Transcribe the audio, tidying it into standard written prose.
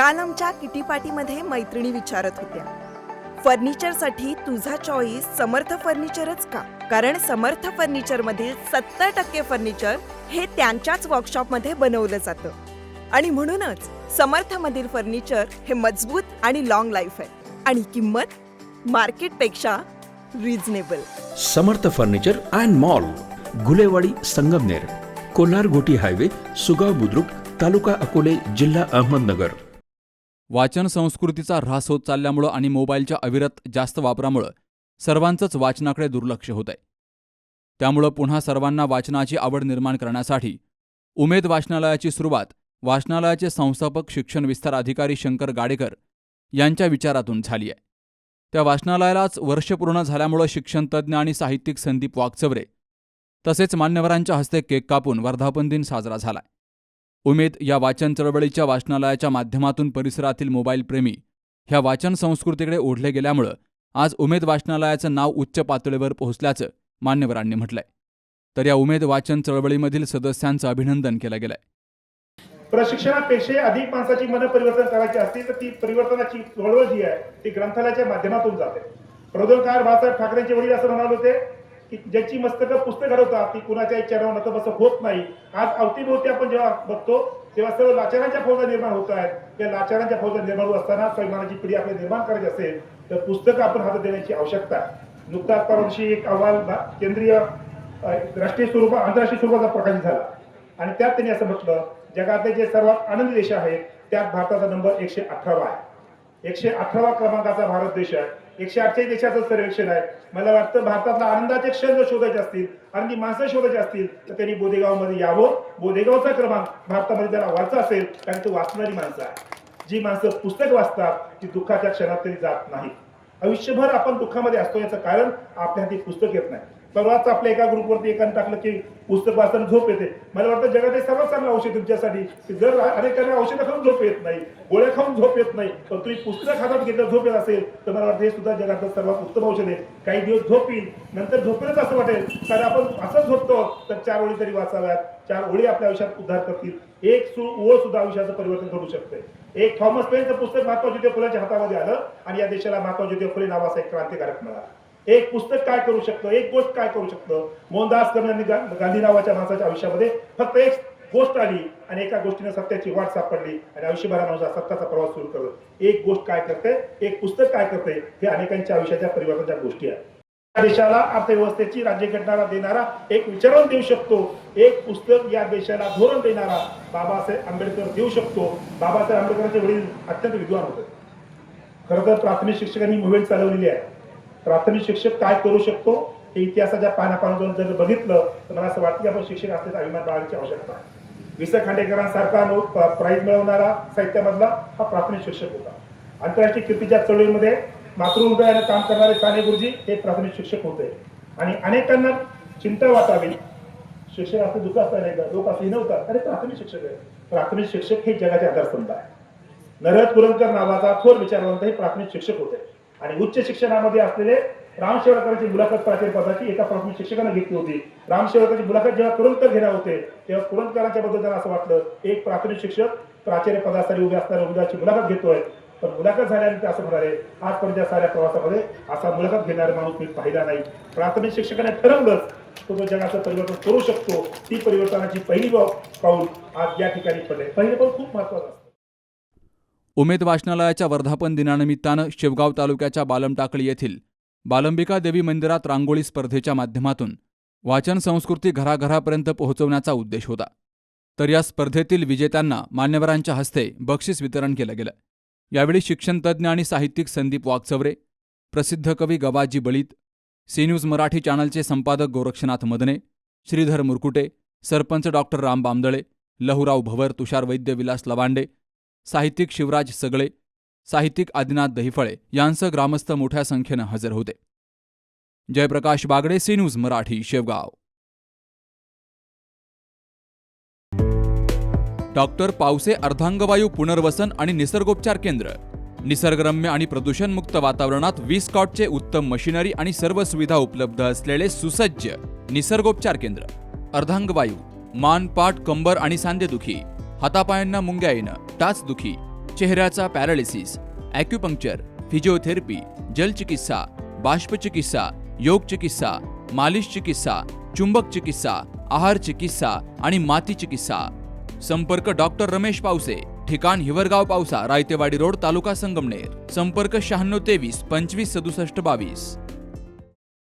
काल आमच्या किटीपाटीमध्ये मैत्रिणी विचारत होत्या, फर्निचरसाठी तुझा चॉईस समर्थ फर्निचरच का? कारण समर्थ फर्निचरमधील 70% फर्निचर हे त्यांच्याच वर्कशॉपमध्ये बनवलं जातं आणि म्हणूनच समर्थमधील फर्निचर हे मजबूत आणि लॉंग लाईफ आहे आणि किंमत मार्केटपेक्षा reasonable. Samarth furniture and mall, Gulewadi, Sangamner, Kolhar गोटी हायवे, सुगाव बुद्रुक, तालुका अकोले, जिल्हा अहमदनगर. वाचन संस्कृतीचा ऱ्हास होत चालल्यामुळं आणि मोबाईलच्या अविरत जास्त वापरामुळं सर्वांचंच वाचनाकडे दुर्लक्ष होत आहे. त्यामुळं पुन्हा सर्वांना वाचनाची आवड निर्माण करण्यासाठी उमेद वाचनालयाची सुरुवात वाचनालयाचे संस्थापक शिक्षण विस्तार अधिकारी शंकर गाडेकर यांच्या विचारातून झाली आहे. त्या वाचनालयालाच वर्ष पूर्ण झाल्यामुळं शिक्षणतज्ज्ञ आणि साहित्यिक संदीप वाकचौरे तसेच मान्यवरांच्या हस्ते केक कापून वर्धापन दिन साजरा झाला. उमेद या वाचन चळवळीच्या वाचनालयाच्या माध्यमातून परिसरातील मोबाईल प्रेमी ह्या वाचन संस्कृतीकडे ओढले गेल्यामुळं आज उमेद वाचनालयाचं नाव उच्च पातळीवर पोहोचल्याचं मान्यवरांनी म्हटलंय. तर या उमेद वाचन चळवळीमधील सदस्यांचं अभिनंदन केलं गेलंय. प्रशिक्षणापेक्षा अधिक माणसाची मन परिवर्तन करायची असतील तर ती परिवर्तनाची चळवळ जी आहे ती ग्रंथालयाच्या माध्यमातून जाते. प्रबोधनकार बाळासाहेब ठाकरेंचे वडील असं म्हणाले होते की ज्याची मस्तकं पुस्तक घडवतात ती कुणाच्या चेहऱ्यावर नतमस्तक होत नाही. आज अवतीभोवती आपण जेव्हा बघतो तेव्हा सर्व लाचारांच्या फौजा निर्माण होत आहेत. त्या लाचारांच्या फौजा निर्माण होत असताना स्वाभिमानाची पिढी आपल्याला निर्माण करायची असेल तर पुस्तकं आपण हातात देण्याची आवश्यकता आहे. नुकताच परवाशी एक अहवाल केंद्रीय राष्ट्रीय स्वरूप आंतरराष्ट्रीय स्वरूपाचा प्रकाशित झाला आणि त्यात त्यांनी असं म्हटलं, जगातले जे सर्वात आनंदी देश आहेत त्यात भारताचा नंबर 118 आहे. 118 क्रमांकाचा भारत देश आहे. 148 देशाचं सर्वेक्षण आहे. मला वाटतं भारतातला आनंदाचे क्षण जर शोधायचे असतील, आनंदी माणसं शोधायची असतील तर त्यांनी बोदेगावमध्ये यावं. बोदेगावचा क्रमांक भारतामध्ये त्याला वाचा असेल कारण तो वाचणारी माणसं आहे. जी माणसं पुस्तक वाचतात ती दुःखाच्या क्षणात तरी जात नाही. आयुष्यभर आपण दुःखामध्ये असतो याचं कारण आपल्या हाती पुस्तक येत नाही. परवाच आपल्या एका ग्रुपवरती एकाने टाकलं की पुस्तक वाचताना झोप येते. मला वाटतं जगात सर्वात चांगलं औषध तुमच्यासाठी की जर अनेकांना औषधं खाऊन झोप येत नाही, गोळ्या खाऊन झोप येत नाही, तर तुम्ही पुस्तक हातात घेतलं झोप येत असेल तर मला वाटतं हे सुद्धा जगातलं सर्वात उत्तम औषध आहे. काही दिवस झोप येईल, नंतर झोपेलच असं वाटेल कारण आपण असं झोपतो तर 4 ओळी तरी वाचाव्यात. 4 ओळी आपल्या आयुष्यात उद्धार करतील. एक ओळ सुद्धा आयुष्याचं परिवर्तन घडू शकते. एक थॉमस पेनचं पुस्तक महात्मा ज्योतिबा फुलेंच्या हातामध्ये आलं आणि या देशाला महात्मा ज्योतिबा फुले नावाचा एक क्रांतिकारक मिळाला. एक पुस्तक काय करू शकतं, एक गोष्ट काय करू शकतं. मोहनदास करमचंद गांधी नावाच्या माणसाच्या आयुष्यामध्ये फक्त एक गोष्ट आली आणि एका गोष्टीने सत्याची वाट सापडली आणि आयुष्यभरानुसार सत्याचा प्रवास सुरू करतो. एक गोष्ट काय करते, एक पुस्तक काय करते, हे अनेकांच्या आयुष्याच्या परिवर्तनाच्या गोष्टी आहेत. या देशाला अर्थव्यवस्थेची राज्यघटना देणारा एक विचारवंत देऊ शकतो. एक पुस्तक या देशाला धोरण देणारा बाबासाहेब आंबेडकर देऊ शकतो. बाबासाहेब आंबेडकरांचे वडील अत्यंत विद्वान होते. खरं तर प्राथमिक शिक्षकांनी मोहीम चालवलेली आहे. प्राथमिक शिक्षक काय करू शकतो हे इतिहासाच्या पानापानातून जर बघितलं तर मला असं वाटतं की आपण शिक्षक असल्याचा अभिमान बाळगण्याची आवश्यकता आहे. वि. स. खांडेकरांसारखा प्राईज मिळवणारा साहित्यामधला हा प्राथमिक शिक्षक होता. आंतरराष्ट्रीय कीर्तीच्या चळवळीमध्ये मातृहृदयाने काम करणारे साने गुरुजी हे प्राथमिक शिक्षक होते आणि अनेकांना चिंता वाटावी शिक्षक असं दुःख असताना लोक असंही नव्हतात अरे प्राथमिक शिक्षक आहे. प्राथमिक शिक्षक हे जगाचे आधारस्तंभ आहे. नरहर कुरुंदकर नावाचा थोर विचारवंत हे प्राथमिक शिक्षक होते आणि उच्च शिक्षणामध्ये असलेले रामशेवळकरांची मुलाखत प्राचार्य पदाची एका प्राथमिक शिक्षकाने घेतली होती. रामशेवळकरांची मुलाखत जेव्हा कुरुंदकर घेणार होते तेव्हा कुरुंदकरांच्या बद्दल त्यांना असं वाटलं एक प्राथमिक शिक्षक प्राचार्य पदासाठी उभे असणाऱ्या उमेदवाराची मुलाखत घेतोय. पण मुलाखत झाल्यानंतर असं म्हणाले आजपर्यंत साऱ्या प्रवासामध्ये असा मुलाखत घेणारा माणूस मी पाहिला नाही. प्राथमिक शिक्षकाने ठरवलंच तो जगाचं परिवर्तन करू शकतो. ती परिवर्तनाची पहिली पाऊल आज या ठिकाणी पडले. पहिलं पाऊल खूप महत्वाचं असतं. उमेद वाचनालयाच्या वर्धापन दिनानिमित्तानं शेवगाव तालुक्याच्या बालमटाकळी येथील बालंबिका देवी मंदिरात रांगोळी स्पर्धेच्या माध्यमातून वाचन संस्कृती घराघरापर्यंत पोहोचवण्याचा उद्देश होता. तर या स्पर्धेतील विजेत्यांना मान्यवरांच्या हस्ते बक्षीस वितरण केलं गेलं. यावेळी शिक्षणतज्ज्ञ आणि साहित्यिक संदीप वाकचौरे, प्रसिद्ध कवी गवाजी बळीत, सी न्यूज मराठी चॅनलचे संपादक गोरक्षनाथ मदने, श्रीधर मुरकुटे, सरपंच डॉक्टर राम बामदळे, लहुराव भवर, तुषार वैद्य, विलास लवांडे, साहित्यिक शिवराज सगळे, साहित्यिक आदिनाथ दहिफळे यांसह ग्रामस्थ मोठ्या संख्येनं हजर होते. Jayprakash Bagade, C news Marathi, Shevgaon. Doctor Pawase अर्धांगवायू पुनर्वसन आणि निसर्गोपचार केंद्र. निसर्गरम्य आणि प्रदूषणमुक्त वातावरणात 20 कॉटचे उत्तम मशिनरी आणि सर्व सुविधा उपलब्ध असलेले सुसज्ज निसर्गोपचार केंद्र. अर्धांगवायू, मान, पाठ, कंबर आणि सांधेदुखी, हातापायांना मुंग्या येणं, टाचदुखी, चेहऱ्याचा पॅरालिसिस, ॲक्युपंक्चर, फिजिओथेरपी, जलचिकित्सा, बाष्पचिकित्सा, योग चिकित्सा, मालिश चिकित्सा, चुंबक चिकित्सा, आहार चिकित्सा आणि माती चिकित्सा. संपर्क डॉक्टर रमेश पावसे, ठिकाण हिवरगाव पावसा, रायतेवाडी रोड, तालुका संगमनेर. संपर्क 9623 25 67 22.